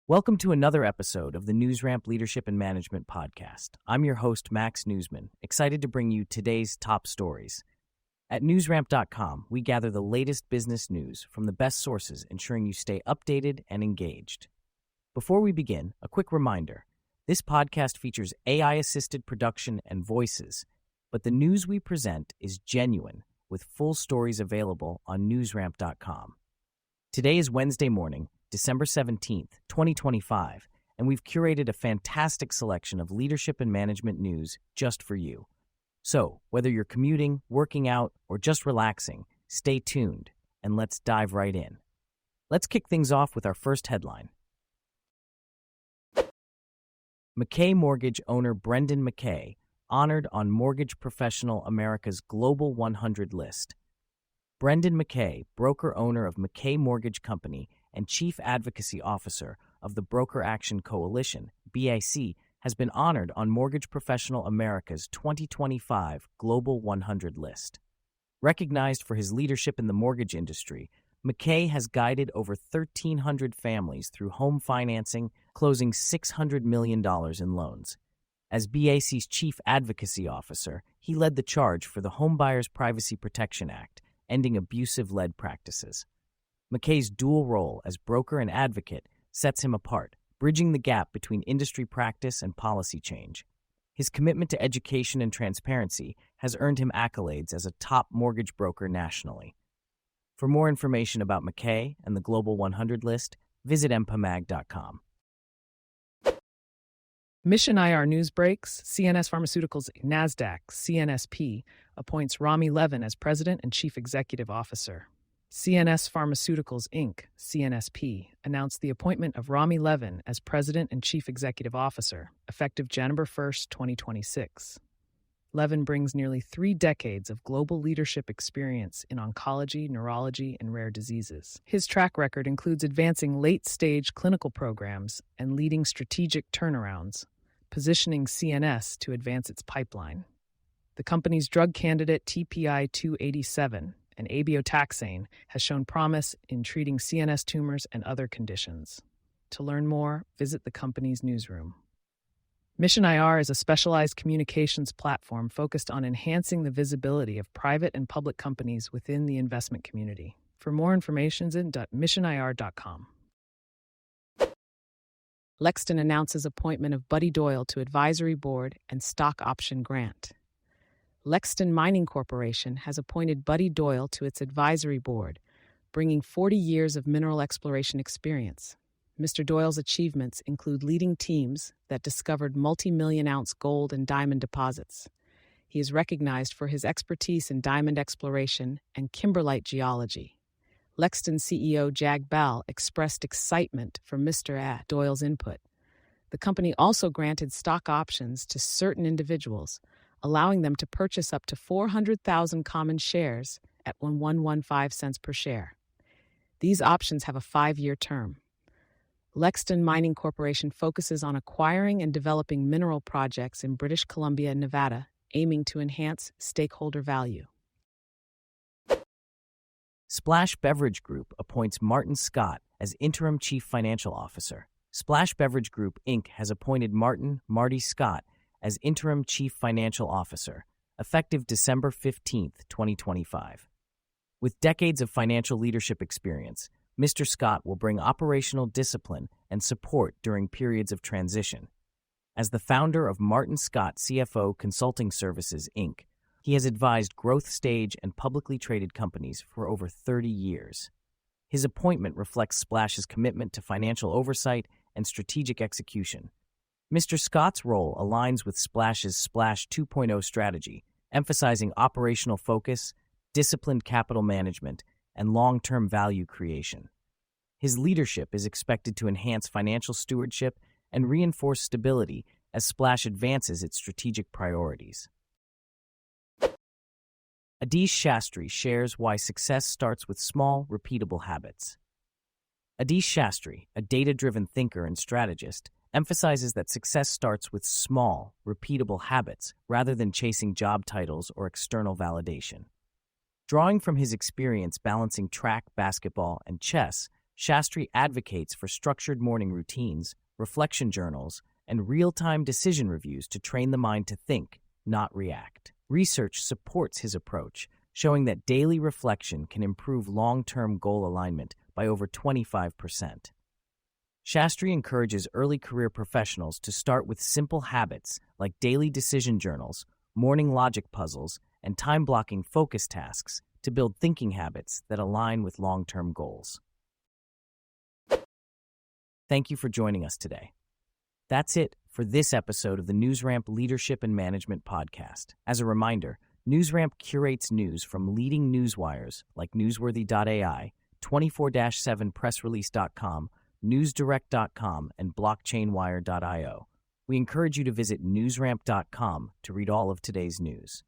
Welcome to another episode of the NewsRamp Leadership and Management Podcast. I'm your host, Max Newsman, excited to bring you today's top stories. At newsramp.com, we gather the latest business news from the best sources, ensuring you stay updated and engaged. Before we begin, a quick reminder. This podcast features AI-assisted production and voices, but the news we present is genuine, with full stories available on newsramp.com. Today is Wednesday morning, December 17th, 2025, and we've curated a fantastic selection of leadership and management news just for you. So, whether you're commuting, working out, or just relaxing, stay tuned, and let's dive right in. Let's kick things off with our first headline. McKay mortgage owner Brendan McKay honored on Mortgage Professional America's Global 100 list. Brendan McKay, broker-owner of McKay Mortgage Company and Chief Advocacy Officer of the Broker Action Coalition, BAC, has been honored on Mortgage Professional America's 2025 Global 100 list. Recognized for his leadership in the mortgage industry, McKay has guided over 1,300 families through home financing, closing $600 million in loans. As BAC's Chief Advocacy Officer, he led the charge for the Homebuyers Privacy Protection Act, ending abusive-led practices. McKay's dual role as broker and advocate sets him apart, bridging the gap between industry practice and policy change. His commitment to education and transparency has earned him accolades as a top mortgage broker nationally. For more information about McKay and the Global 100 list, visit mpamag.com. Mission IR News Breaks, CNS Pharmaceuticals NASDAQ, CNSP, appoints Rami Levin as President and Chief Executive Officer. CNS Pharmaceuticals Inc., CNSP, announced the appointment of Rami Levin as President and Chief Executive Officer, effective January 1, 2026. Levin brings nearly 3 decades of global leadership experience in oncology, neurology, and rare diseases. His track record includes advancing late-stage clinical programs and leading strategic turnarounds, positioning CNS to advance its pipeline. The company's drug candidate TPI-287, an abiotaxane, has shown promise in treating CNS tumors and other conditions. To learn more, visit the company's newsroom. Mission IR is a specialized communications platform focused on enhancing the visibility of private and public companies within the investment community. For more information, visit missionir.com. Lexston announces appointment of Buddy Doyle to advisory board and stock option grant. Lexston Mining Corporation has appointed Buddy Doyle to its advisory board, bringing 40 years of mineral exploration experience. Mr. Doyle's achievements include leading teams that discovered multi-million-ounce gold and diamond deposits. He is recognized for his expertise in diamond exploration and kimberlite geology. Lexston CEO Jag Bell expressed excitement for Mr. Doyle's input. The company also granted stock options to certain individuals, allowing them to purchase up to 400,000 common shares at 1.115 cents per share. These options have a 5-year term. Lexston Mining Corporation focuses on acquiring and developing mineral projects in British Columbia and Nevada, aiming to enhance stakeholder value. Splash Beverage Group appoints Martin Scott as Interim Chief Financial Officer. Splash Beverage Group, Inc. has appointed Marty Scott as Interim Chief Financial Officer, effective December 15, 2025. With decades of financial leadership experience, Mr. Scott will bring operational discipline and support during periods of transition. As the founder of Martin Scott CFO Consulting Services, Inc., he has advised growth stage and publicly traded companies for over 30 years. His appointment reflects Splash's commitment to financial oversight and strategic execution. Mr. Scott's role aligns with Splash's Splash 2.0 strategy, emphasizing operational focus, disciplined capital management, and long-term value creation. His leadership is expected to enhance financial stewardship and reinforce stability as Splash advances its strategic priorities. Aadeesh Shastry shares why success starts with small, repeatable habits. Aadeesh Shastry, a data-driven thinker and strategist, emphasizes that success starts with small, repeatable habits rather than chasing job titles or external validation. Drawing from his experience balancing track, basketball, and chess, Shastry advocates for structured morning routines, reflection journals, and real-time decision reviews to train the mind to think, not react. Research supports his approach, showing that daily reflection can improve long-term goal alignment by over 25%. Shastry encourages early career professionals to start with simple habits like daily decision journals, morning logic puzzles, and time-blocking focus tasks to build thinking habits that align with long-term goals. Thank you for joining us today. That's it for this episode of the NewsRamp Leadership and Management Podcast. As a reminder, NewsRamp curates news from leading newswires like Newsworthy.ai, 24/7pressrelease.com, newsdirect.com, and blockchainwire.io. We encourage you to visit newsramp.com to read all of today's news.